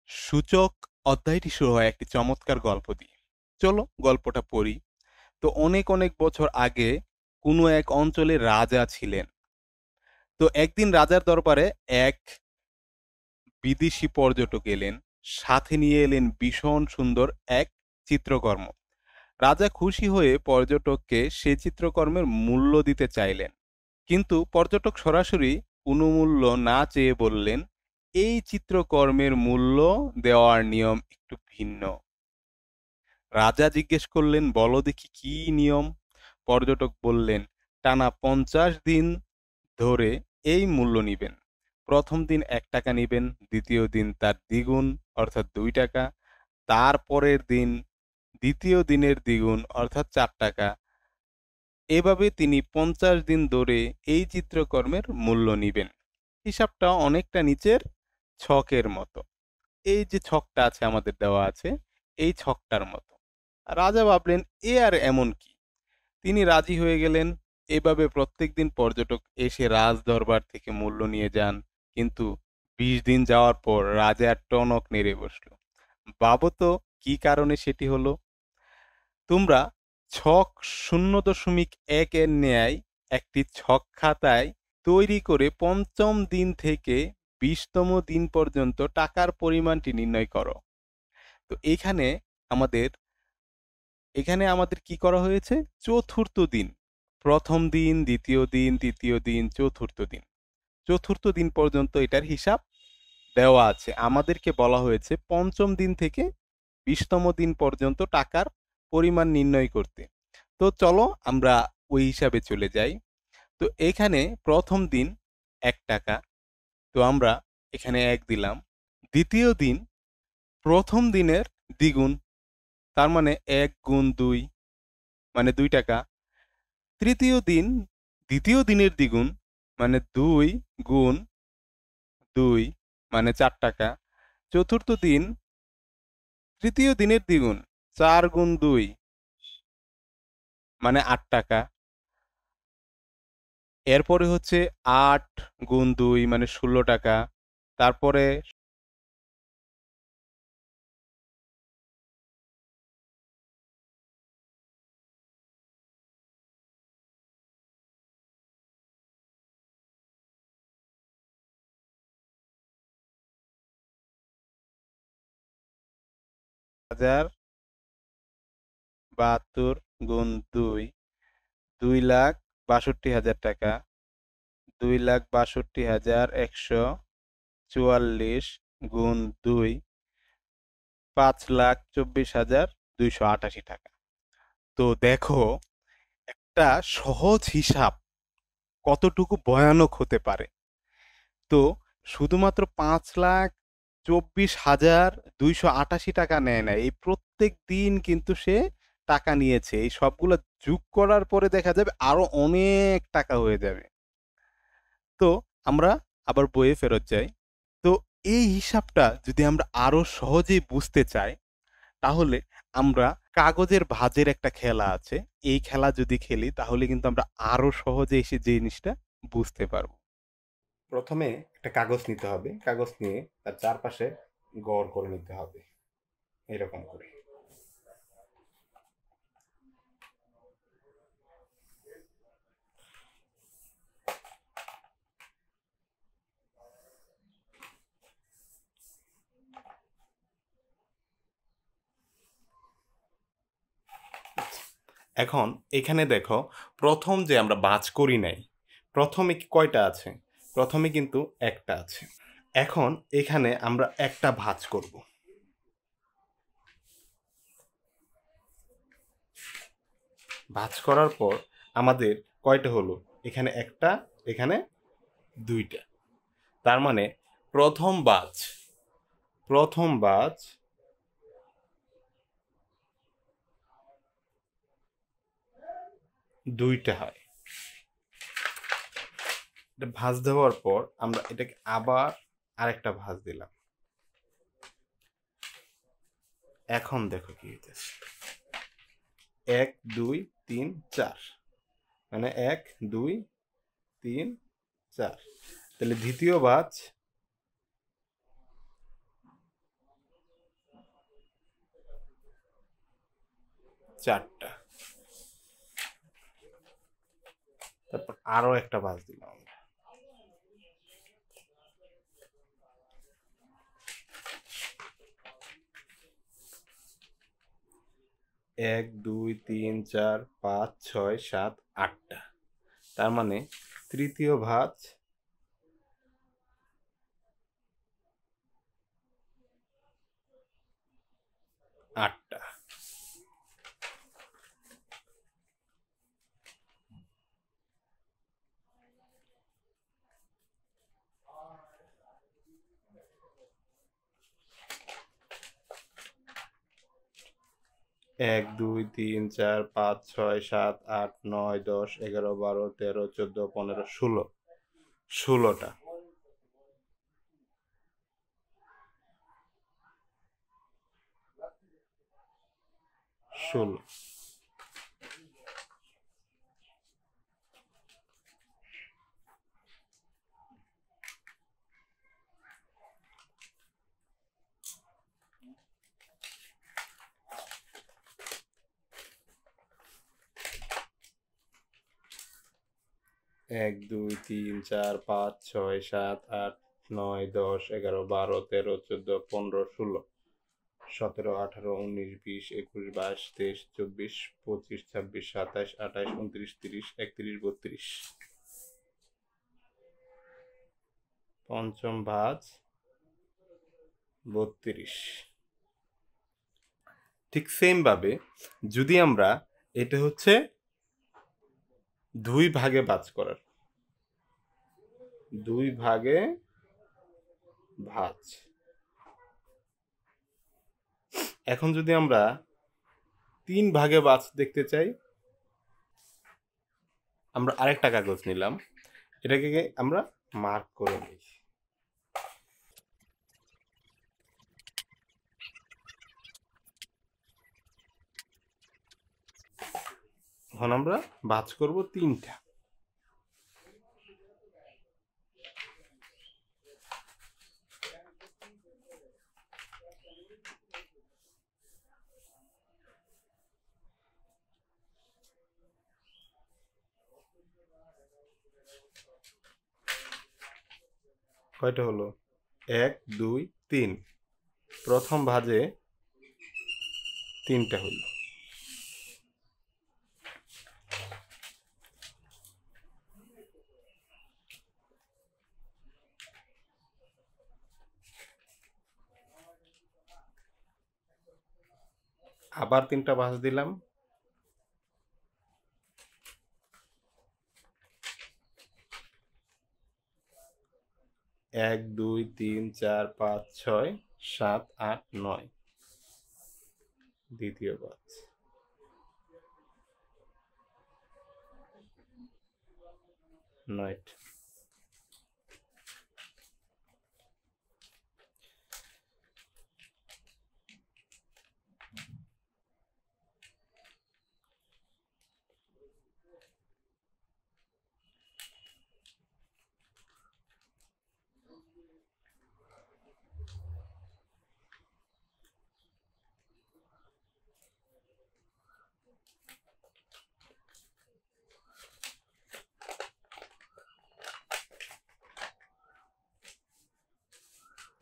সূচক অধ্যায়টি শুরু হয় একটি চমৎকার গল্প দিয়ে। চলো গল্পটা পড়ি। তো অনেক অনেক বছর আগে কোনো এক অঞ্চলে রাজা ছিলেন। তো একদিন রাজার দরবারে এক বিদেশি পর্যটক এলেন। সাথে নিয়ে এলেন ভীষণ সুন্দর এক চিত্রকর্ম। রাজা খুশি হয়ে পর্যটককে সে চিত্রকর্মের মূল্য দিতে চাইলেন, কিন্তু পর্যটক সরাসরি কোনো মূল্য না চেয়ে বললেন, এই চিত্রকর্মের মূল্য দেওয়ার নিয়ম একটু ভিন্ন। রাজা জিজ্ঞেস করলেন, বলো দেখি কি নিয়ম? পর্যটক বললেন, টানা 50 দিন ধরে এই মূল্য নিবেন। প্রথম দিন 1 টাকা নিবেন, দ্বিতীয় দিন তার দ্বিগুণ অর্থাৎ 2 টাকা, তারপরের দিন দ্বিতীয় দিনের দ্বিগুণ অর্থাৎ 4 টাকা। এভাবে তিনি 50 দিন ধরে এই চিত্রকর্মের মূল্য নিবেন। হিসাবটা অনেকটা নিচের ছকের মতো। এই যে ছকটা আছে আমাদের দেওয়া আছে, এই ছকটার মতো। রাজা ভাবলেন, এ আর এমন কি? তিনি রাজি হয়ে গেলেন। এভাবে প্রত্যেকদিন পর্যটক এসে রাজ দরবার থেকে মূল্য নিয়ে যান। কিন্তু 20 দিন যাওয়ার পর রাজা টনক নেড়ে বসল। ভাবো তো কি কারণে সেটি হলো? তোমরা ছক 0.1 এর ন্যায় একটি ছক খাতায় তৈরি করে পঞ্চম দিন থেকে 20তম দিন পর্যন্ত টাকার পরিমাণটি নির্ণয় করো। তো আমাদের এখানে কি করা হয়েছে? চতুর্থ দিন, প্রথম দিন, দ্বিতীয় দিন, তৃতীয় দিন, চতুর্থ দিন, চতুর্থ দিন পর্যন্ত এটার হিসাব দেওয়া আছে। আমাদেরকে বলা হয়েছে পঞ্চম দিন থেকে 20তম দিন পর্যন্ত টাকার পরিমাণ নির্ণয় করতে। তো চলো আমরা ওই হিসাবে চলে যাই। তো এখানে প্রথম দিন 1 টাকা, তো আমরা এখানে 1 দিলাম। দ্বিতীয় দিন প্রথম দিনের দ্বিগুণ, তার মানে 1 গুণ 2 মানে 2 টাকা। তৃতীয় দিন দ্বিতীয় দিনের দ্বিগুণ মানে 2 গুণ 2 মানে 4 টাকা। চতুর্থ দিন তৃতীয় দিনের দ্বিগুণ 4 গুণ 2 মানে 8 টাকা। এরপরে হচ্ছে 8 গুণ 2 মানে 16 টাকা। তারপরে 1072 গুণ 2 2,62,000 টাকা। 2,62,144 গুণ 2 5,24,288 টাকা। তো দেখো একটা সহজ হিসাব কতটুকু ভয়ানক হতে পারে। তো শুধুমাত্র 5,24,288 টাকা নেয় না, এই প্রত্যেক দিন কিন্তু সে টাকা নিয়েছে। এই সবগুলো যোগ করার পরে দেখা যাবে আরো অনেক টাকা হয়ে যাবে। তো আমরা আবার বইয়ে ফেরত যাই। তো এই হিসাবটা যদি আমরা আরো সহজেই বুঝতে চাই, তাহলে আমরা কাগজের ভাঁজের একটা খেলা আছে। এই খেলা যদি খেলি তাহলে কিন্তু আমরা আরো সহজে এসে জিনিসটা বুঝতে পারবো। প্রথমে একটা কাগজ নিতে হবে। কাগজ নিয়ে তার চারপাশে গড় করে নিতে হবে, এরকম করে। এখন এখানে দেখো, প্রথম যে আমরা ভাঁজ করি নাই, প্রথমে কয়টা আছে? প্রথমে কিন্তু একটা আছে। এখন এখানে আমরা একটা ভাঁজ করব। ভাঁজ করার পর আমাদের কয়টা হলো? এখানে একটা, এখানে 2টা। তার মানে প্রথম ভাঁজ, প্রথম ভাঁজ 2টা হয়। এটা ভাঁজ দেওয়ার পর আমরা এটাকে আবার আরেকটা ভাঁজ দিলাম। এখন দেখো কি হইতেছে, 1 2 3 4, মানে 1 2 3 4। তাহলে দ্বিতীয় ভাঁজ 4টা। তারপর আরো একটা ভাঁজ দিলাম আমরা। 1 2 3 4 5 6 7 8টা। তার মানে তৃতীয় ভাঁজ 8টা। 1 2 3 4 5 6 7 8 9 10 11 12 13 14 15 16। 16টা। 16। 1 2 3 4 5 6 7 8 9 10 11 12 13 14 15 16 17 18 19 20 21 22 23 24 25 26 27 28 29 30 31 32। পঞ্চম ভাঁজ 32। ঠিক সেম ভাবে যদি আমরা এটা হচ্ছে 2 ভাগে ভাঁজ করার, 2 ভাগে ভাঁজ। এখন যদি আমরা 3 ভাগে ভাঁজ দেখতে চাই, আমরা আরেকটা কাগজ নিলাম, এটাকে আমরা মার্ক করে নিই। এখন আমরা ভাঁজ করব 3টা। কয়টা হলো? 1 2 3। প্রথম ভাঁজে 3টা হলো। আবার 3টা ভাঁজ দিলাম। 1 2 3 4 5 6 7 8 9। দ্বিতীয় ভাঁজ। 9টা।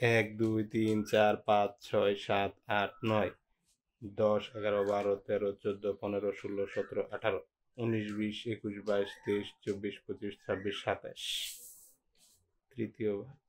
1 2 3 4 5 6 7 8 9 10 11 12 13 14 15 16 17 18 19 20 21 22 23 24 25 26 27। তৃতীয় ভাঁজ।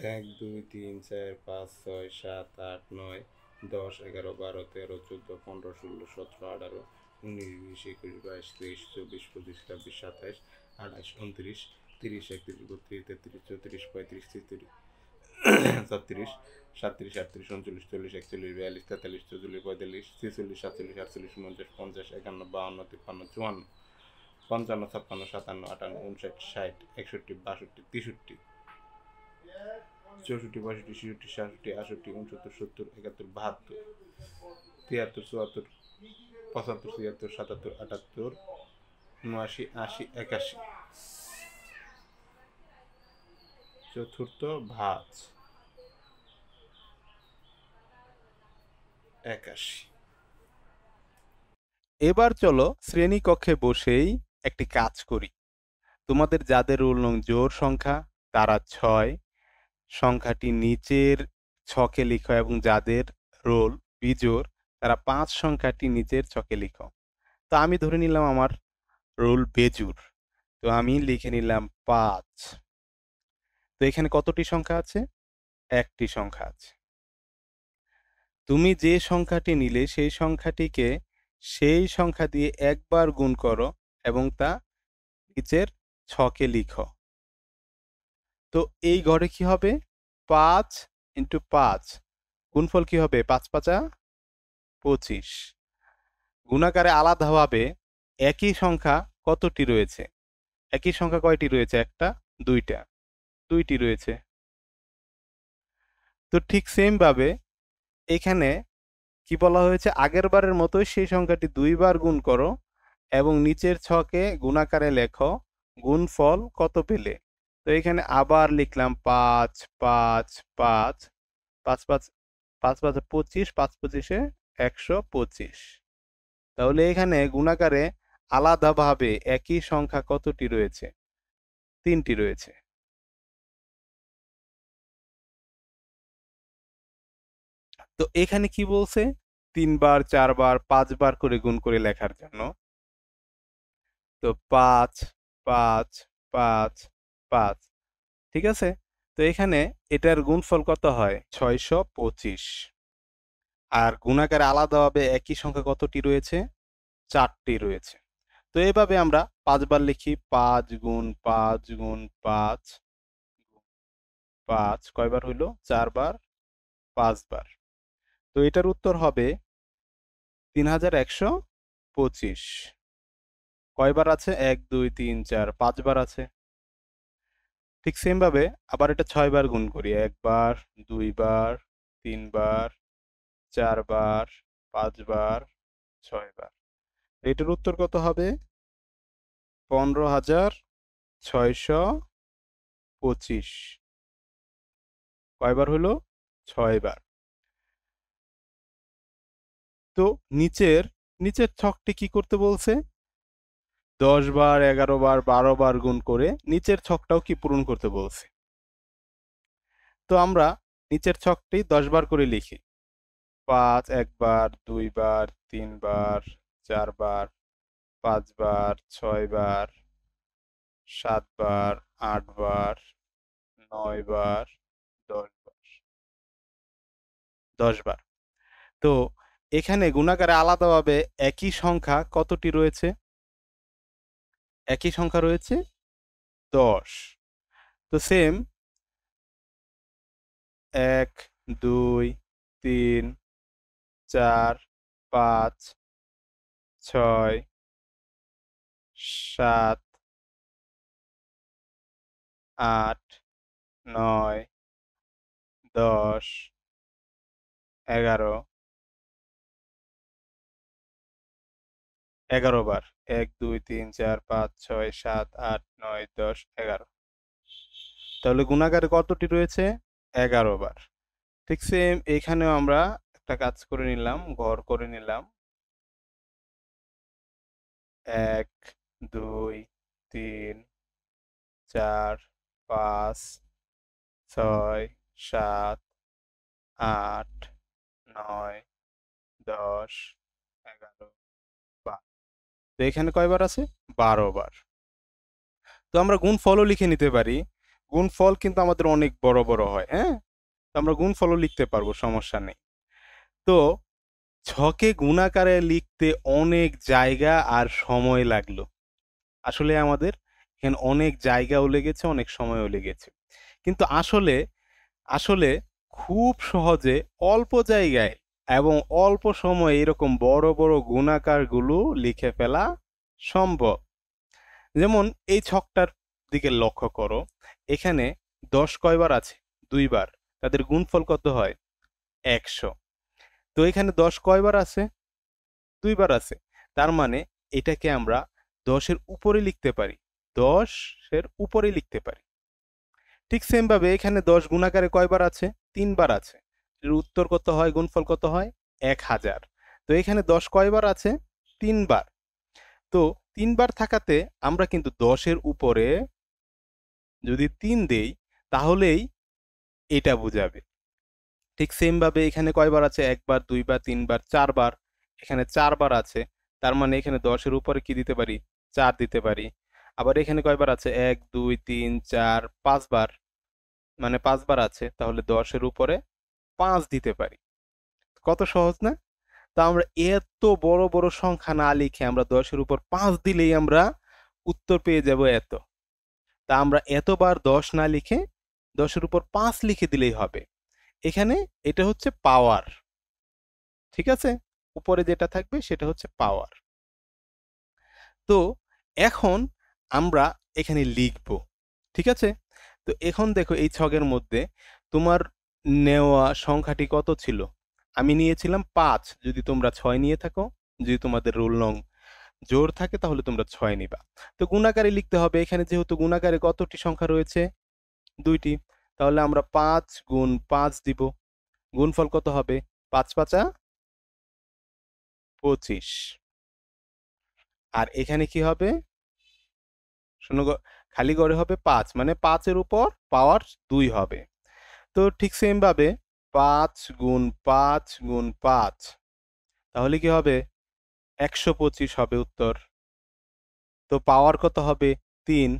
1 2 3 4 5 6 7 8 9 10 11 12 13 14 15 16 17 18 19 20 21 22 23 24 25 26 27 28 29 30 31 32 33 34 35 36 37 37 38 39 40 41 42 43 44 45 46 47 48 49 50 51 52 53 54 55 56 57 58 59 60 61 62 63 64 65 66 67 68 69 70 71 72 73 74 75 76 77 78 79 80 81 চতুর্থ ভাঁজ 81। এবার চলো শ্রেণীকক্ষে বসেই একটি কাজ করি। তোমাদের যাদের রোল নং জোড় সংখ্যা তারা 6 সংখ্যাটি নিচের ছকে লিখো এবং যাদের রোল বিজোড় তারা 5 সংখ্যাটি নিচের ছকে লিখো। তো আমি ধরে নিলাম আমার রোল বেজুর, তো আমি লিখে নিলাম 5। তো এখানে কতটি সংখ্যা আছে? একটি সংখ্যা আছে। তুমি যে সংখ্যাটি নিলে সেই সংখ্যাটিকে সেই সংখ্যা দিয়ে একবার গুণ করো এবং তা নিচের ছকে লিখো। তো এই ঘরে কি হবে? 5 ইন্টু 5 গুণফল কি হবে? 5 5 25। গুণাকারে আলাদাভাবে একই সংখ্যা কতটি রয়েছে? একই সংখ্যা কয়টি রয়েছে? একটা, দুইটা, দুইটি রয়েছে। তো ঠিক সেম ভাবে এখানে কি বলা হয়েছে? আগের বারের মতোই সেই সংখ্যাটি দুইবার গুণ করো এবং নিচের ছকে গুণাকারে লেখো গুণফল কত পেলে। তো এখানে আবার লিখলাম 5 5 5 5 5 5 5 25 5 25 125। তাহলে এখানে গুণাকারে আলাদাভাবে একই সংখ্যা কতটি রয়েছে? 3টি রয়েছে। তো এখানে কি বলছে? 3 বার 4 বার 5 বার করে গুণ করে লেখার জন্য। তো 5 5 5 5, ঠিক আছে? তো এখানে এটার গুণফল কত হয়? 625। আর গুণাকারে আলাদাভাবে একই সংখ্যা কতটি রয়েছে? 4টি রয়েছে। তো এভাবে আমরা 5 বার লিখি। 5 গুণ 5 গুণ 5 5 কয়বার হইল? 4 বার, 5 বার। তো এটার উত্তর হবে 3125। কয়বার আছে? 1 2 3 4 5 বার আছে। ঠিক সেম ভাবে আবার এটা 6 বার গুণ করি। 1 বার, 2 বার, 3 বার, 4 বার, 5 বার, 6 বার। এটার উত্তর কত হবে? 15,625। কয়বার হলো? 6 বার। তো নিচের নিচের ছকটি কি করতে বলছে? 10 বার, 11 বার, 12 বার গুণ করে নিচের ছকটাও কি পূরণ করতে বলছে। তো আমরা নিচের ছকটি 10 বার করে লিখি। 5 একবার, 2 বার, 3 বার, 4 বার, 5 বার, 6 বার, 7 বার, 8 বার, 9 বার, 10 বার। 10 বার। তো এখানে গুণাকারে আলাদাভাবে একই সংখ্যা কতটি রয়েছে? একই সংখ্যা রয়েছে 10। তো সেম 1 2 3 4 5 6 7 8 9 10 11 11 বার। 1 2 3 4 5 6 7 8 9 10 11। তাহলে গুণাকারে কতটি রয়েছে? 11 বার। ঠিক সেম এখানেও আমরা একটা কাজ করে নিলাম, ঘর করে নিলাম। 1 2 3 4 5 6 7 8 9 10 11 12। তো এখানে কয়বার আছে? 12 বার। তো আমরা গুণফলও লিখে নিতে পারি। গুণফল কিন্তু আমাদের অনেক বড় বড় হয়, হ্যাঁ? তো আমরা গুণফলও লিখতে পারবো, সমস্যা নেই। তো ছকে গুণাকারে লিখতে অনেক জায়গা আর সময় লাগলো। আসলে আমাদের এখানে অনেক জায়গাও লেগেছে, অনেক সময়ও লেগেছে। কিন্তু আসলে আসলে খুব সহজে অল্প জায়গায় এবং অল্প সময়ে এরকম বড় বড় গুণাকারগুলো লিখে ফেলা সম্ভব। যেমন এই ছকটার দিকে লক্ষ্য করো, এখানে 10 কয়বার আছে? 2 বার। তাদের গুণফল কত হয়? 100। তো এখানে 10 কয়বার আছে? 2 বার আছে। তার মানে এটাকে আমরা 10 এর উপরে লিখতে পারি। 10 এর উপরে লিখতে পারি। ঠিক সেম ভাবে এখানে 10 গুণাকারে কয়বার আছে? 3 বার আছে। এর উত্তর কত হয়? গুণফল কত হয়? 1000। তো এখানে 10 কয়বার আছে? 3 বার। তো 3 বার থাকাতে আমরা কিন্তু 10 এর উপরে যদি 3 দেই তাহলেই এটা বুঝাবে। ঠিক সেম ভাবে এখানে কয়বার আছে? 1 বার, 2 বার, 3 বার, 4 বার। এখানে 4 বার আছে। তার মানে এখানে 10 এর উপরে কি দিতে পারি? 4 দিতে পারি। আবার এখানে কয়বার আছে? 1, 2, 3, 4, 5 বার। মানে 5 বার আছে। তাহলে 10 এর উপরে 5 দিতে পারি। কত সহজ না? তো আমরা এত বড় বড় সংখ্যা না লিখে আমরা 10 এর উপর 5 দিলেই আমরা উত্তর পেয়ে যাব এত। তা আমরা এতবার 10 না লিখে 10 এর উপর 5 লিখে দিলেই হবে। এখানে এটা হচ্ছে পাওয়ার। ঠিক আছে? উপরে যেটা থাকবে সেটা হচ্ছে পাওয়ার। তো এখন আমরা এখানে লিখব। ঠিক আছে? তো এখন দেখো এই ছকের মধ্যে তোমার নেওয়া সংখ্যাটি কত ছিল? আমি নিয়েছিলাম 5। যদি তোমরা 6 নিয়ে থাকো, যদি তোমাদের রোল নং জোর থাকে তাহলে তোমরা 6 নিবা। তো গুণাকারে লিখতে হবে। এখানে যেহেতু গুণাকারে কতটি সংখ্যা রয়েছে? 2টি। তাহলে আমরা 5 গুণ 5 দিব। গুণফল কত হবে? 5 5 25। আর এখানে কি হবে? শূন্য খালি ঘরে হবে 5, মানে 5 এর উপর পাওয়ার 2 হবে। তো ঠিক সেম ভাবে 5 গুণ 5 গুণ 5, তাহলে কি হবে? 125 হবে উত্তর। তো পাওয়ার কত হবে? 3,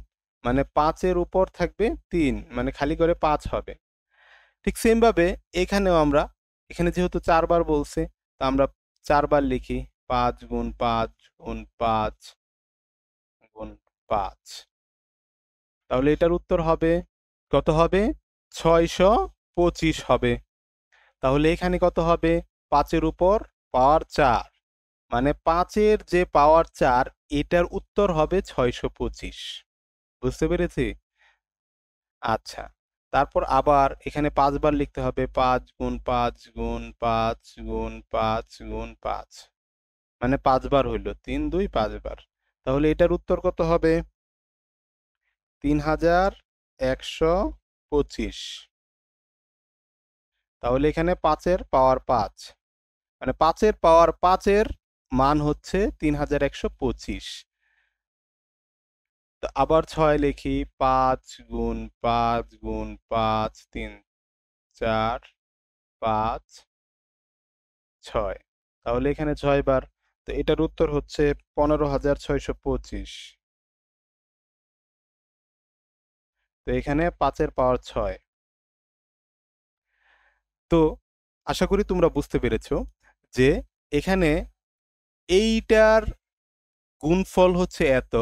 মানে 5 এর উপর থাকবে 3, মানে খালি ঘরে 5 হবে। ঠিক সেম ভাবে এখানেও আমরা, এখানে যেহেতু 4 বার বলছে, তো আমরা 4 বার লিখি। 5 গুণ 5 গুণ 5 গুণ 5। তাহলে এটার উত্তর হবে কত হবে? 625 হবে। তাহলে এখানে কত হবে? 5 এর উপর পাওয়ার 4, মানে 5 এর যে পাওয়ার 4 এটার উত্তর হবে 625। বুঝতে পেরেছি? আচ্ছা। তারপর আবার এখানে 5 বার লিখতে হবে। 5 গুণ 5 গুণ 5 গুণ 5 গুণ 5, মানে 5 বার হইল। 3 2 5 বার। তাহলে এটার উত্তর কত হবে? 3125। তাহলে এখানে 5 এর পাওয়ার 5, মানে 5 এর পাওয়ার 5 এর মান হচ্ছে 3125। তো আবার 6 লিখি। 5 গুণ 5 গুণ 5 3 4 5 6, তাহলে এখানে 6 বার। তো এটার উত্তর হচ্ছে 15625। তো এখানে 5 এর পাওয়ার 6। তো আশা করি তোমরা বুঝতে পেরেছো যে এখানে এইটার গুণফল হচ্ছে এত,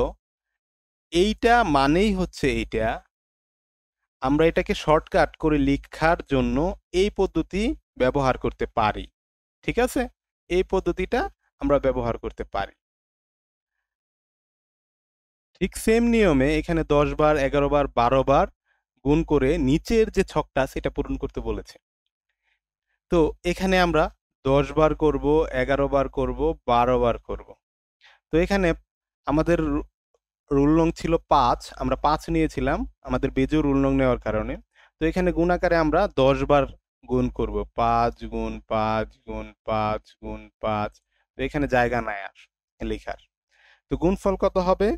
এইটা মানেই হচ্ছে এইটা। আমরা এটাকে শর্টকাট করে লিখার জন্য এই পদ্ধতি ব্যবহার করতে পারি। ঠিক আছে? এই পদ্ধতিটা আমরা ব্যবহার করতে পারি। ঠিক সেম নিয়মে এখানে 10 বার, 11 বার, 12 বার গুণ করে নিচের যে ছকটা সেটা পূরণ করতে বলেছে। তো এখানে আমরা 10 বার করব, 11 বার করব, 12 বার করব। তো এখানে আমাদের রুল নং ছিল 5, আমরা 5 নিয়েছিলাম আমাদের বেজোড় রুল নং নেওয়ার কারণে। তো এখানে গুণ আকারে আমরা 10 বার গুণ করব। 5 গুণ 5 গুণ 5 গুণ 5। তো এখানে জায়গা নাই আর লেখার। তো গুণফল কত হবে?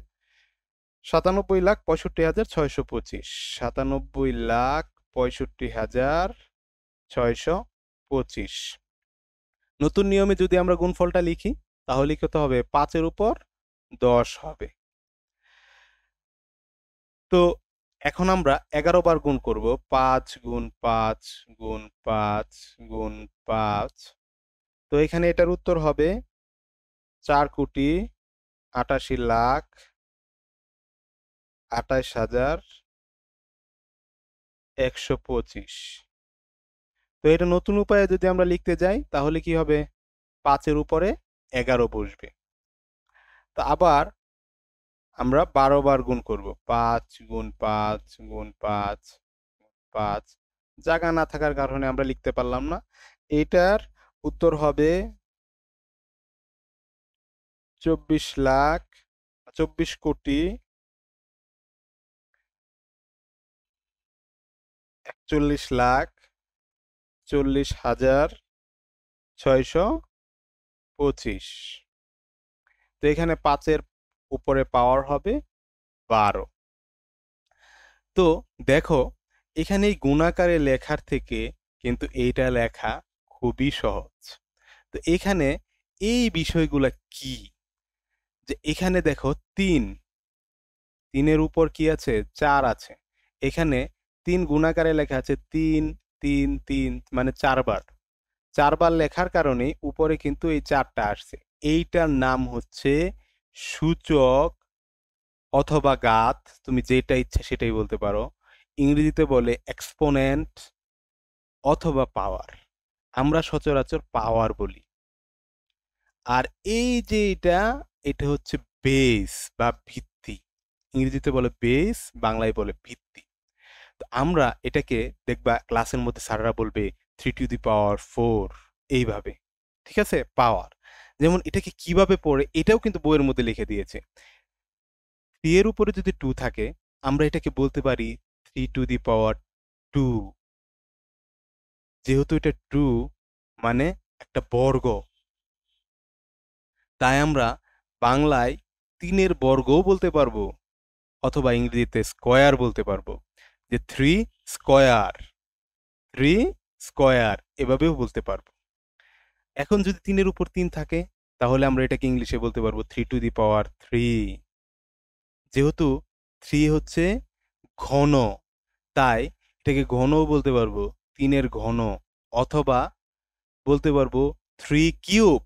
97,65,625। 97,65,625। নতুন নিয়মে যদি আমরা গুণফলটা লিখি তাহলে কত হবে? 5 এর উপর 10 হবে। তো এখন আমরা 11 বার গুণ করব। 5 গুণ 5 গুণ 5 গুণ 5। তো এখানে এটার উত্তর হবে 4,88,28,125। তো এটা নতুন উপায়ে যদি আমরা লিখতে যাই তাহলে কি হবে? 5-এর উপরে 11 বসবে। তো আবার আমরা 12 বার গুণ করব। 5 গুণ 5 গুণ 5 5। জায়গা না থাকার কারণে আমরা লিখতে পারলাম না। এটার উত্তর হবে 24,41,40,625। তো এখানে 5-এর উপরে পাওয়ার হবে 12। তো দেখো, এখানে এই গুণাকারে লেখার থেকে কিন্তু এইটা লেখা খুবই সহজ। তো এখানে এই বিষয়গুলা কি, যে এখানে দেখো 3, 3-এর উপর কি আছে? 4 আছে। এখানে 3 গুণাকারে লেখা আছে 3 3 3, মানে 4 বার। 4 বার লেখার কারণে উপরে কিন্তু এই 4টা আসছে। এইটার নাম হচ্ছে সূচক অথবা ঘাত, তুমি যেটা ইচ্ছা সেটাই বলতে পারো। ইংরেজিতে বলে এক্সপোনেন্ট অথবা পাওয়ার। আমরা সচরাচর পাওয়ার বলি। আর এই যে এটা হচ্ছে বেস বা ভিত্তি। ইংরেজিতে বলে বেস, বাংলায় বলে ভিত্তি। তো আমরা এটাকে দেখবা ক্লাসের মধ্যে স্যাররা বলবে 3 টু দি পাওয়ার 4, এইভাবে। ঠিক আছে? পাওয়ার। যেমন এটাকে কিভাবে পড়ে এটাও কিন্তু বইয়ের মধ্যে লিখে দিয়েছে। 3 এর উপরে যদি 2 থাকে আমরা এটাকে বলতে পারি 3 টু দি পাওয়ার 2। যেহেতু এটা 2 মানে একটা বর্গ, তাই আমরা বাংলায় 3-এর বর্গও বলতে পারবো, অথবা ইংরেজিতে স্কয়ার বলতে পারবো, যে 3 স্কয়ার, 3 স্কয়ার এভাবেও বলতে পারবো। এখন যদি 3-এর উপর 3 থাকে তাহলে আমরা এটাকে ইংলিশে বলতে পারবো 3 টু দি পাওয়ার 3। যেহেতু 3 হচ্ছে ঘন, তাই এটাকে ঘনও বলতে পারবো, 3-এর ঘন, অথবা বলতে পারবো 3 কিউব।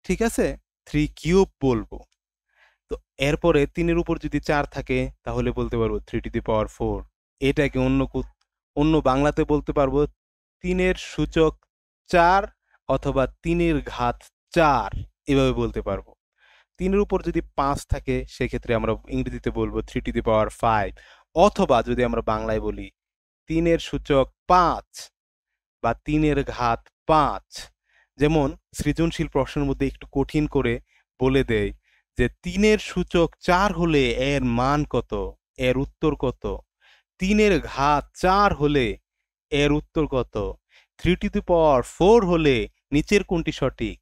ঠিক আছে? 3 কিউব বলবো। তো এরপরে 3-এর উপর যদি 4 থাকে তাহলে বলতে পারবো 3 টু দি পাওয়ার 4। এটাকে অন্য বাংলাতে বলতে পারবো 3-এর সূচক 4 অথবা 3-এর ঘাত 4, এভাবে বলতে পারবো। 3-এর উপর যদি 5 থাকে সেক্ষেত্রে আমরা ইংরেজিতে বলবো 3 টু দি পাওয়ার 5, অথবা যদি আমরা বাংলায় বলি 3-এর সূচক 5 বা 3-এর ঘাত 5। যেমন সৃজনশীল প্রশ্নের মধ্যে একটু কঠিন করে বলে দেয় যে 3-এর সূচক 4 হলে এর মান কত, এর উত্তর কত? 3-এর ঘাত 4 হলে এর উত্তর কত? 3 টু দি পাওয়ার 4 হলে নিচের কোনটি সঠিক?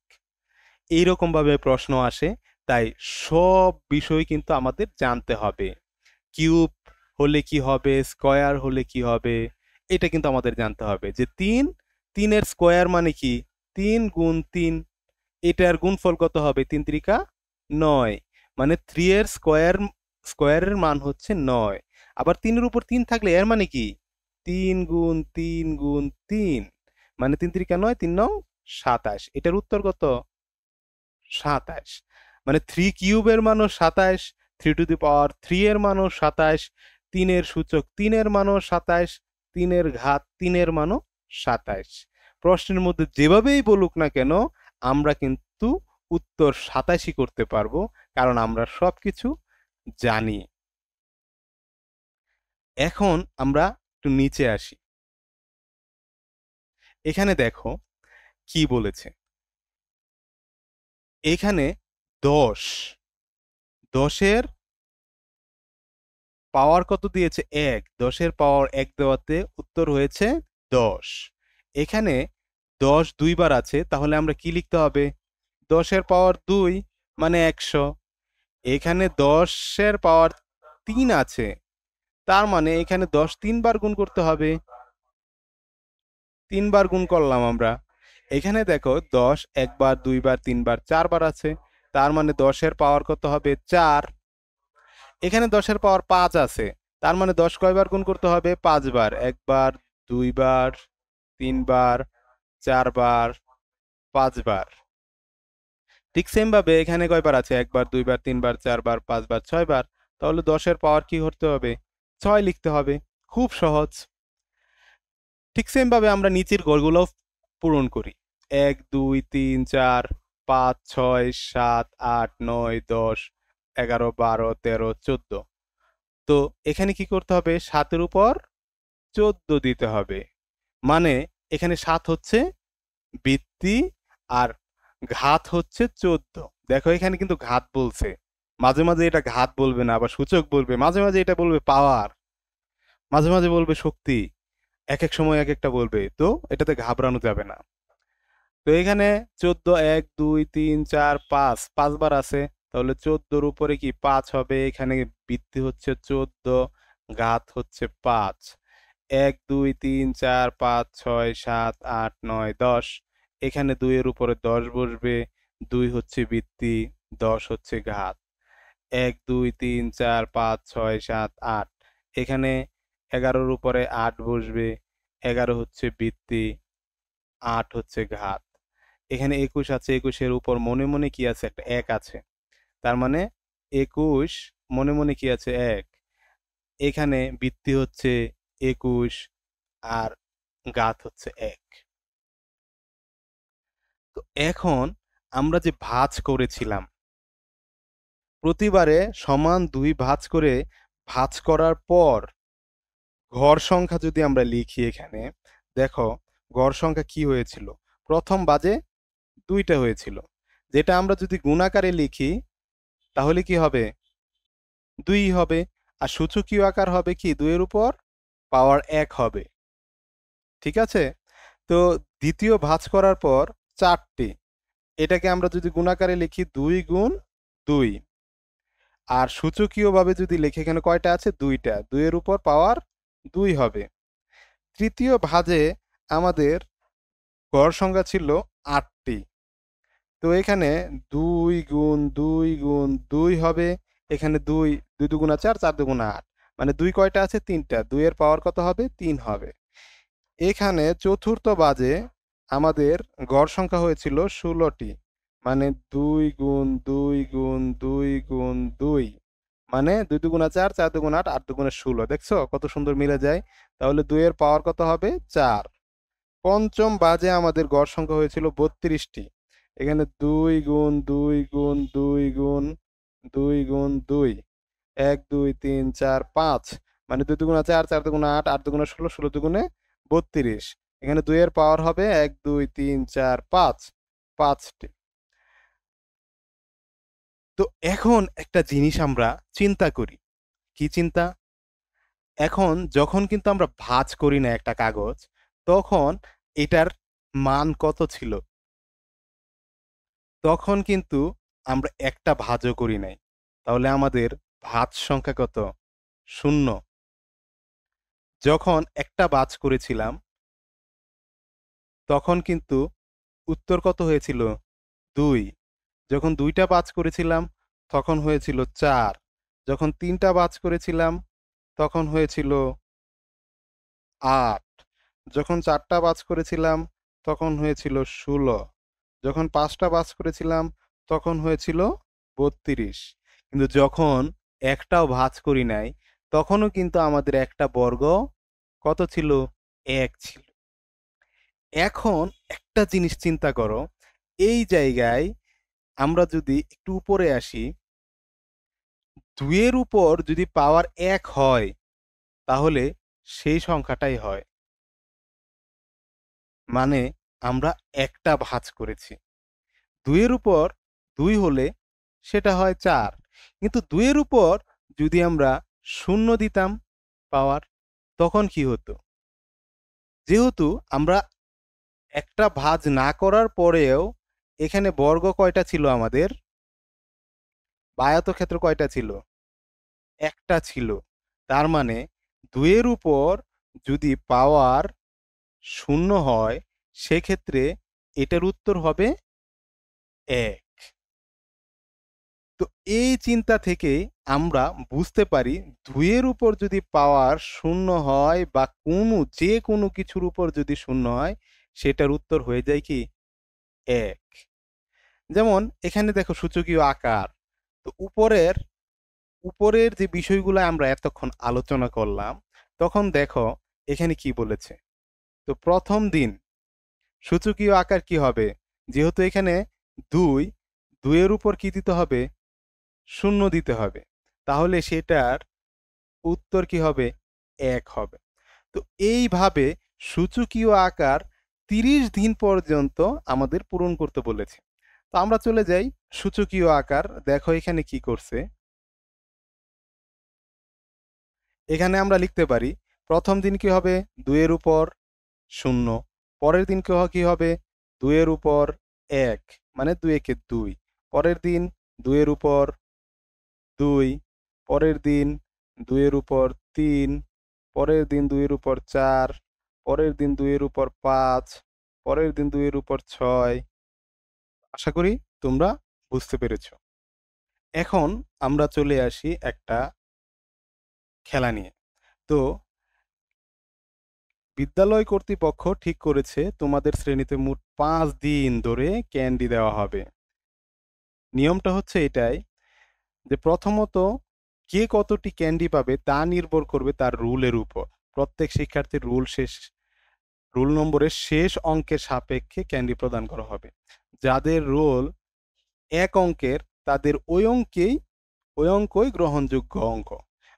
এইরকম ভাবে প্রশ্ন আসে। তাই সব বিষয় কিন্তু আমাদের জানতে হবে। কিউব হলে কি হবে, স্কয়ার হলে কি হবে, এটা কিন্তু আমাদের জানতে হবে। যে 3-এর স্কয়ার মানে কি? 3 গুণ 3। এটার গুণফল কত হবে? 3 3 9, মানে 3-এর স্কয়ারের মান হচ্ছে 9। আবার 3-এর উপর 3 থাকলে এর মানে কি? 3 গুণ 3 গুণ 3, মানে 3 3 9, 3 9 27। এটার উত্তর কত? 27। মানে 3 কিউবের মানও 27, 3 টু দি পাওয়ার 3 এর মানও 27, 3-এর সূচক 3-এর মানও 27, 3-এর ঘাত 3-এর মানও 27। প্রশ্নের মধ্যে যেভাবেই বলুক না কেন আমরা কিন্তু উত্তর 87 করতে পারবো, কারণ আমরা সবকিছু জানি। এখন আমরা একটু নিচে আসি। এখানে দেখো কি বলেছে। এখানে 10, 10-এর পাওয়ার কত দিয়েছে? 1। 10-এর পাওয়ার 1 দেওয়াতে উত্তর হয়েছে 10। এখানে 10 দুইবার আছে, তাহলে আমরা কি লিখতে হবে? 10-এর পাওয়ার 2 মানে 100। এখানে 10-এর পাওয়ার 3 আছে, তার মানে এখানে 10 3 বার গুণ করতে হবে। 3 বার গুণ করলাম আমরা। এখানে দেখো 10 1 বার 2 বার 3 বার 4 বার আছে, তার মানে 10-এর পাওয়ার কত হবে? 4। এখানে 10-এর পাওয়ার 5 আছে, তার মানে 10 কয়বার গুণ করতে হবে? 5 বার। 1 বার, 2 বার, 3 বার, 4 বার, 5 বার। ঠিক সেম ভাবে এখানে কয়বার আছে? 1 বার, 2 বার, 3 বার, 4 বার, 5 বার, 6 বার। তাহলে 10 এর পাওয়ার কি করতে হবে? 6 লিখতে হবে। খুব সহজ। ঠিক সেম ভাবে আমরা নিচের ঘরগুলোও পূরণ করি। 1, 2, 3, 4, 5, 6, 7, 8, 9, 10, 11, 12, 13, 14। তো এখানে কি করতে হবে? 7 এর উপর 14 দিতে হবে। মানে এখানে 7 হচ্ছে বৃত্তি আর ঘাত হচ্ছে 14। দেখো এখানে কিন্তু ঘাত বলছে। মাঝে মাঝে এটা ঘাত বলবে না, আবার সূচক বলবে, মাঝে মাঝে এটা বলবে পাওয়ার, মাঝে মাঝে বলবে শক্তি। এক এক সময় এক একটা বলবে, তো এটাতে ঘাবড়ানো যাবে না। তো এখানে 14, 1, 2, 3, 4, 5, 5 বার আছে। তাহলে 14-র উপরে কি 5 হবে? এখানে বৃত্তি হচ্ছে 14, ঘাত হচ্ছে 5। 1, 2, 3, 4, 5, 6, 7, 8, 9, 10। এখানে 2 এর উপরে 10 বসবে। 2 হচ্ছে বৃত্তি, 10 হচ্ছে ঘাত। 1, 2, 3, 4, 5, 6, 7, 8। এখানে 11-র উপরে 8 বসবে। 11 হচ্ছে বৃত্তি, 8 হচ্ছে ঘাত। এখানে 21 আছে, 21-এর উপর মনে মনে কি আছে? একটা 1 আছে। তার মানে 21 মনে মনে কি আছে? 1। এখানে বৃত্তি হচ্ছে 21 আর ঘাত হচ্ছে 1। তো এখন আমরা যে ভাঁজ করেছিলাম, প্রতিবারে সমান 2 ভাঁজ করে, ভাঁজ করার পর ঘর সংখ্যা যদি আমরা লিখি এখানে, দেখো ঘর সংখ্যা কি হয়েছিল? প্রথম বাজে 2টা হয়েছিল, যেটা আমরা যদি গুণাকারে লিখি তাহলে কি হবে? 2 হবে। আর সূচকীয় আকার হবে কি? 2 এর উপর পাওয়ার 1 হবে। ঠিক আছে? তো দ্বিতীয় ভাঁজ করার পর 4টি, এটাকে আমরা যদি গুণাকারে লিখি 2 গুণ 2। আর সূচকীয়ভাবে যদি লিখি, এখানে কয়টা আছে? 2টা। 2 এর উপর পাওয়ার 2 হবে। তৃতীয় ভাঁজে আমাদের গড় সংখ্যা ছিল 8টি। তো এখানে 2 গুণ 2 গুণ 2 হবে। এখানে 2, 2 দুগুণা 4, 4 দুগুণা 8। মানে 2 কয়টা আছে? 3টা। 2 এর পাওয়ার কত হবে? 3 হবে। এখানে চতুর্থ বাজে আমাদের গড় সংখ্যা হয়েছিল 16টি। মানে 2 গুণ 2 গুণ 2 গুণ 2। মানে 2 দুগুণা 4, 4 দুগুণা 8, 8 দুগুণা 16। দেখছো কত সুন্দর মিলে যায়? তাহলে 2 এর পাওয়ার কত হবে? 4। পঞ্চম বাজে আমাদের গড় সংখ্যা হয়েছিল 32টি। এখানে 2 গুণ 2 গুণ 2 গুণ 2 গুণ 2। 1, 2, 3, 4, 5। মানে 2 দুগুণা 4, 4 দুগুণা 8, 8 দুগুণা 16, 16 দুগুণে 32। এখানে 2 এর পাওয়ার হবে 1, 2, 3, 4, 5। 5টি। তো এখন একটা জিনিস আমরা চিন্তা করি। কি চিন্তা? এখন যখন কিন্তু আমরা ভাঁজ করি না একটা কাগজ, তখন এটার মান কত ছিল? তখন কিন্তু আমরা একটা ভাঁজও করি নাই। তাহলে আমাদের ভাঁজ সংখ্যা কত? 0। যখন একটা ভাঁজ করেছিলাম তখন কিন্তু উত্তর কত হয়েছিল? 2। যখন 2টা ভাঁজ করেছিলাম তখন হয়েছিল 4। যখন 3টা ভাঁজ করেছিলাম তখন হয়েছিল 8। যখন 4টা ভাঁজ করেছিলাম তখন হয়েছিল 16। যখন 5টা ভাঁজ করেছিলাম তখন হয়েছিল 32। কিন্তু যখন একটাও ভাঁজ করি নাই, তখনও কিন্তু আমাদের একটা বর্গ কত ছিল? 1 ছিল। এখন একটা জিনিস চিন্তা করো, এই জায়গায় আমরা যদি একটু উপরে আসি, 2 এর উপর যদি পাওয়ার 1 হয় তাহলে সেই সংখ্যাটাই হয়। মানে আমরা একটা ভাঁজ করেছি। 2 এর উপর 2 হলে সেটা হয় 4। কিন্তু 2 এর উপর যদি আমরা 0 দিতাম পাওয়ার, তখন কি হতো? যেহেতু আমরা একটা ভাঁজ না করার পরেও এখানে বর্গ কয়টা ছিল আমাদের? বা আয়তক্ষেত্র কয়টা ছিল? একটা ছিল। তার মানে 2 এর উপর যদি পাওয়ার 0 হয়, সেক্ষেত্রে এটার উত্তর হবে 1। তো এই চিন্তা থেকে আমরা বুঝতে পারি ২ এর উপর যদি পাওয়ার শূন্য হয় বা যে কোনো কিছুর উপর যদি শূন্য হয় সেটার উত্তর হয়ে যায় কি ১। যেমন এখানে দেখো সূচকীয় আকার। তো উপরের যে বিষয়গুলো আমরা এতক্ষণ আলোচনা করলাম, তখন দেখো এখানে কি বলেছে। তো ১ম দিন সূচকীয় আকার কি হবে? যেহেতু এখানে ২, ২ এর উপর কি দিতে হবে? শূন্য দিতে হবে। তাহলে সেটার উত্তর কি হবে? ১ হবে। তো এইভাবে সূচকীয় আকার ৩০ দিন পর্যন্ত আমাদের পূরণ করতে বলেছে। তো আমরা চলে যাই সূচকীয় আকার। দেখো এখানে কি করছে। এখানে আমরা লিখতে পারি ১ম দিন কি হবে? ২ এর উপর ০, পরের দিন কি হবে? ২ এর উপর ১, মানে ২ একে ২। পরের দিন ২ এর উপর ২, পরের দিন ২ এর উপর ৩, পরের দিন ২ এর উপর ৪, পরের দিন ২ এর উপর ৫, পরের দিন ২ এর উপর ৬। আশা করি তোমরা বুঝতে পেরেছ। এখন আমরা চলে আসি একটা খেলা নিয়ে। তো বিদ্যালয় কর্তৃপক্ষ ঠিক করেছে তোমাদের শ্রেণীতে মোট ৫ দিন ধরে ক্যান্ডি দেওয়া হবে। নিয়মটা হচ্ছে এটাই যে প্রথমত কে কতটি ক্যান্ডি পাবে তা নির্ভর করবে তার রুলের উপর। প্রত্যেক শিক্ষার্থীর রুল নম্বরের শেষ অঙ্কের সাপেক্ষে ক্যান্ডি প্রদান করা হবে। যাদের রোল ১ অঙ্কের তাদের ওই অঙ্কই গ্রহণযোগ্য অঙ্ক।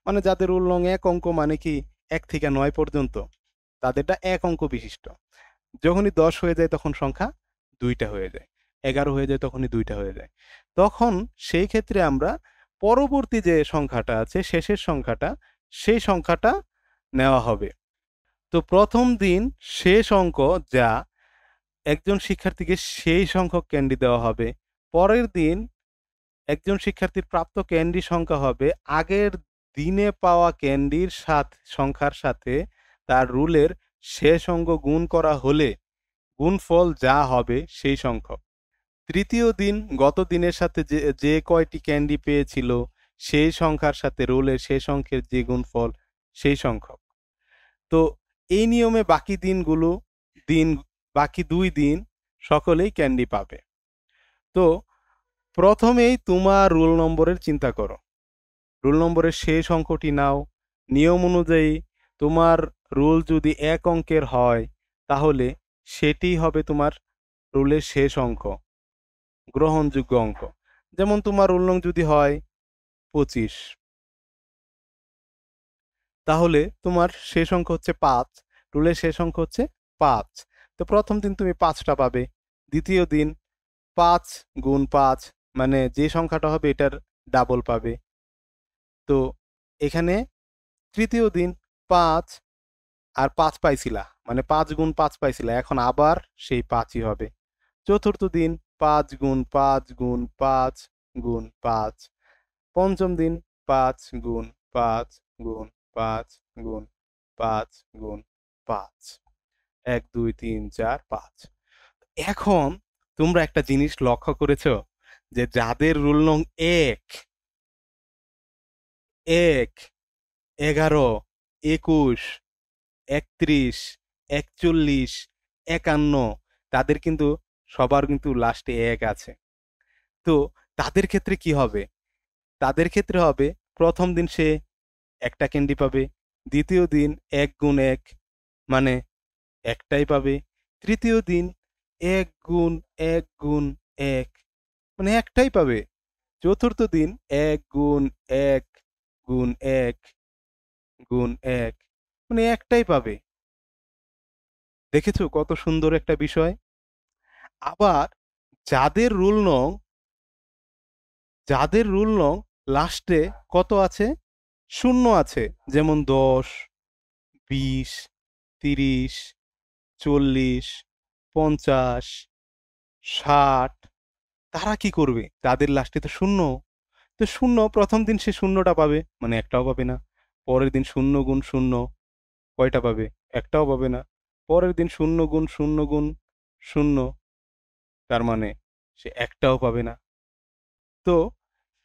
মানে যাদের রোল নং ১ অঙ্ক মানে কি ১ থেকে ৯ পর্যন্ত তাদেরটা ১ অঙ্ক বিশিষ্ট। যখনই ১০ হয়ে যায় তখন সংখ্যা ২ টা হয়ে যায়। ১১ হয়ে যায় তখনই ২ টা হয়ে যায়। তখন সেই ক্ষেত্রে আমরা পরবর্তী যে সংখ্যাটা আছে শেষের সংখ্যাটা, সেই সংখ্যাটা নেওয়া হবে। তো ১ম দিন শেষ অঙ্ক যা একজন শিক্ষার্থীকে সেই সংখ্যক ক্যান্ডি দেওয়া হবে। পরের দিন একজন শিক্ষার্থীর প্রাপ্ত ক্যান্ডি সংখ্যা হবে আগের দিনে পাওয়া ক্যান্ডির সংখ্যার সাথে তার রুলের শেষ অঙ্ক গুণ করা হলে গুণফল যা হবে সেই সংখ্যক। তৃতীয় দিন গত দিনের সাথে যে কয়টি ক্যান্ডি পেয়েছিল সেই সংখ্যার সাথে রোলের শেষ অঙ্কের যে গুণফল সেই সংখ্যক। তো এই নিয়মে দিন বাকি ২ দিন সকলেই ক্যান্ডি পাবে। তো প্রথমেই তোমার রোল নম্বরের চিন্তা করো। রোল নম্বরের শেষ অঙ্কটি নাও। নিয়ম অনুযায়ী তোমার রোল যদি ১ অঙ্কের হয় তাহলে সেটিই হবে তোমার রোলের শেষ অঙ্ক, গ্রহণযোগ্য অঙ্ক। যেমন তোমার রোল নং যদি হয় ২৫, তাহলে তোমার শেষ অঙ্ক হচ্ছে ৫, রোলের শেষ অঙ্ক হচ্ছে ৫। তো ১ম দিন তুমি ৫ টা পাবে। দ্বিতীয় দিন ৫ গুণ ৫ মানে যে সংখ্যাটা হবে এটার ডাবল পাবে। তো এখানে তৃতীয় দিন ৫ আর ৫ পাইছিলা, মানে ৫ গুণ ৫ পাইছিলা, এখন আবার সেই ৫ই হবে। চতুর্থ দিন ৫ গুণ ৫ গুণ ৫ গুণ ৫। পঞ্চম দিন ৫ গুণ ৫ গুণ ৫ গুণ ৫ গুণ ৫। ১, ২, ৩, ৪, ৫। এখন তোমরা একটা জিনিস লক্ষ্য করেছো যে যাদের রুল নং ১, ১, ১১, ২১, ৩১, ৪১, ৫১ তাদের কিন্তু সবার কিন্তু লাস্টে ১ আছে। তো তাদের ক্ষেত্রে কি হবে? তাদের ক্ষেত্রে হবে ১ম দিন সে একটা ক্যান্ডি পাবে। দ্বিতীয় দিন ১ গুণ ১ মানে একটাই পাবে। তৃতীয় দিন ১ গুণ ১ গুণ ১ মানে একটাই পাবে। চতুর্থ দিন ১ গুণ ১ গুণ ১ গুণ ১ মানে একটাই পাবে। দেখেছো কত সুন্দর একটা বিষয়? আবার যাদের রুল নং যাদের রুল নং লাস্টে কত আছে? ০ আছে। যেমন ১০, ২০, ৩০, ৪০, ৫০, ৬০ তারা কি করবে? তাদের লাস্টে তো ০। তো ০ ১ম দিন সে ০ টা পাবে, মানে একটাও পাবে না। পরের দিন ০ গুণ ০ কয়টা পাবে? একটাও পাবে না। পরের দিন ০ গুণ ০ গুণ ০ তার মানে সে একটাও পাবে না। তো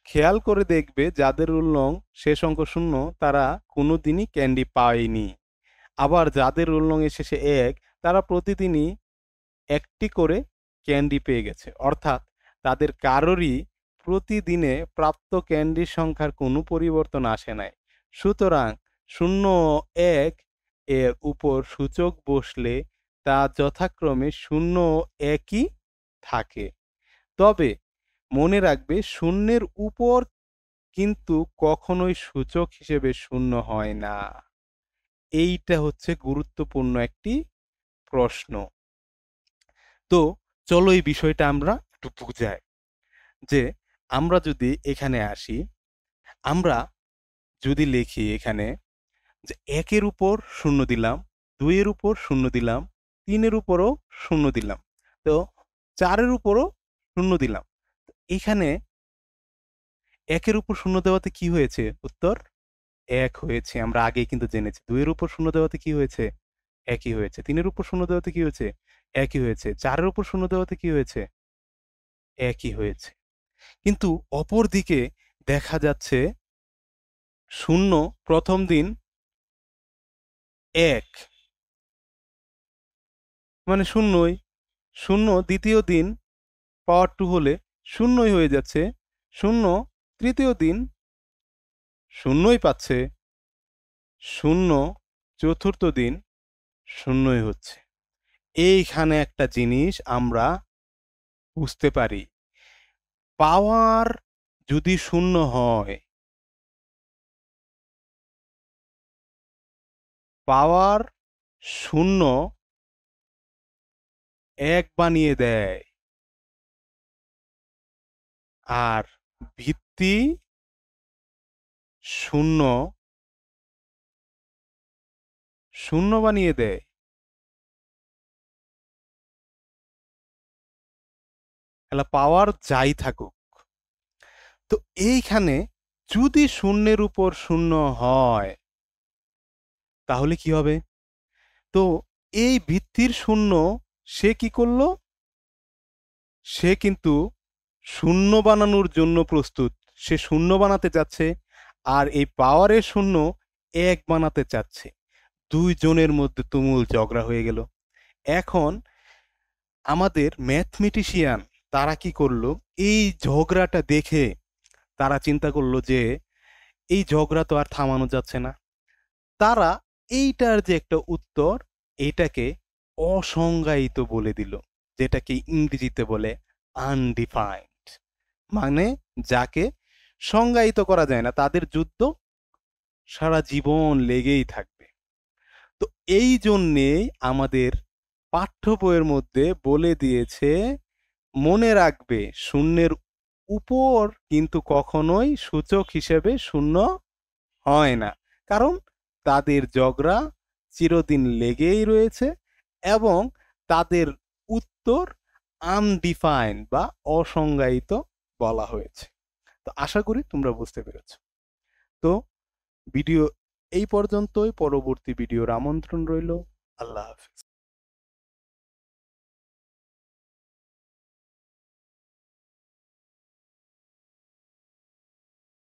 খেয়াল করে দেখবে যাদের রোল নং শেষ অঙ্ক শূন্য তারা কোনোদিনই ক্যান্ডি পায়নি। আবার যাদের রোল নং এর শেষে ১ তারা প্রতিদিনই একটি করে ক্যান্ডি পেয়ে গেছে। অর্থাৎ তাদের কারোরই প্রতিদিনে প্রাপ্ত ক্যান্ডির সংখ্যার কোনো পরিবর্তন আসে নাই। সুতরাং ০ ও ১ এর উপর সূচক বসলে তা যথাক্রমে ০ ও ১ই থাকে। তবে মনে রাখবে শূন্যের উপর কিন্তু কখনোই সূচক হিসেবে ০ হয় না। এইটা হচ্ছে গুরুত্বপূর্ণ একটি প্রশ্ন। তো চলো এই বিষয়টা আমরা একটু বুঝাই যে আমরা যদি এখানে আসি, আমরা যদি লিখি এখানে যে ১ এর উপর ০ দিলাম, ২ এর উপর ০ দিলাম, ৩ এর উপরও ০ দিলাম। তো ৪ এর উপরও ০ দিলাম। এখানে ১ এর উপর ০ দেওয়াতে কি হয়েছে? উত্তর ১ হয়েছে। আমরা আগেই কিন্তু জেনেছি। ২ এর উপর ০ দেওয়াতে কি হয়েছে? একই হয়েছে। ৩ এর উপর ০ দেওয়াতে কি হয়েছে? একই হয়েছে। ৪ এর উপর ০ দেওয়াতে কি হয়েছে? একই হয়েছে। কিন্তু অপরদিকে দেখা যাচ্ছে ০ প্রথম দিন ১ মানে ০ই। ০ দ্বিতীয় দিন পাওয়ার 2 হলে ০ই হয়ে যাচ্ছে। ০ তৃতীয় দিন ০ই পাচ্ছে। ০ চতুর্থ দিন ০ই হচ্ছে। এইখানে একটা জিনিস আমরা বুঝতে পারি। পাওয়ার যদি ০ হয়, পাওয়ার ০ ১ বানিয়ে দেয়। আর ভিত্তি ০ ০ বানিয়ে দেয়। তাহলে পাওয়ার যাই থাকুক। তো এইখানে যদি ০ এর উপর ০ হয় তাহলে কি হবে? তো এই ভিত্তির ০ সে কি করল? সে কিন্তু ০ বানানোর জন্য প্রস্তুত। সে ০ বানাতে চাচ্ছে আর এই পাওয়ারের ০ ১ বানাতে চাচ্ছে। ২ জনের মধ্যে তুমুল ঝগড়া হয়ে গেল। এখন আমাদের ম্যাথমেটিশিয়ান তারা কি করলো? এই ঝগড়াটা দেখে তারা চিন্তা করলো যে এই ঝগড়া তো আর থামানো যাচ্ছে না। তারা এইটার যে একটা উত্তর এটাকে অসংজ্ঞায়িত বলে দিল, যেটাকে ইংরেজিতে বলে আনডিফাইন্ড। মানে যাকে সংজ্ঞায়িত করা যায় না, তাদের যুদ্ধ সারা জীবন লেগেই থাকবে। তো এই জন্যেই আমাদের পাঠ্য বইয়ের মধ্যে বলে দিয়েছে মনে রাখবে ০ উপর কিন্তু কখনোই সূচক হিসেবে ০ হয় না। কারণ তাদের ঝগড়া চিরদিন লেগেই রয়েছে এবং তাদের উত্তর আনডিফাইন্ড বা অসংজ্ঞায়িত বলা হয়েছে। তো আশা করি তোমরা বুঝতে পেরেছ। তো ভিডিও এই পর্যন্তই। পরবর্তী ভিডিওর আমন্ত্রণ রইল। আল্লাহ হাফেজ।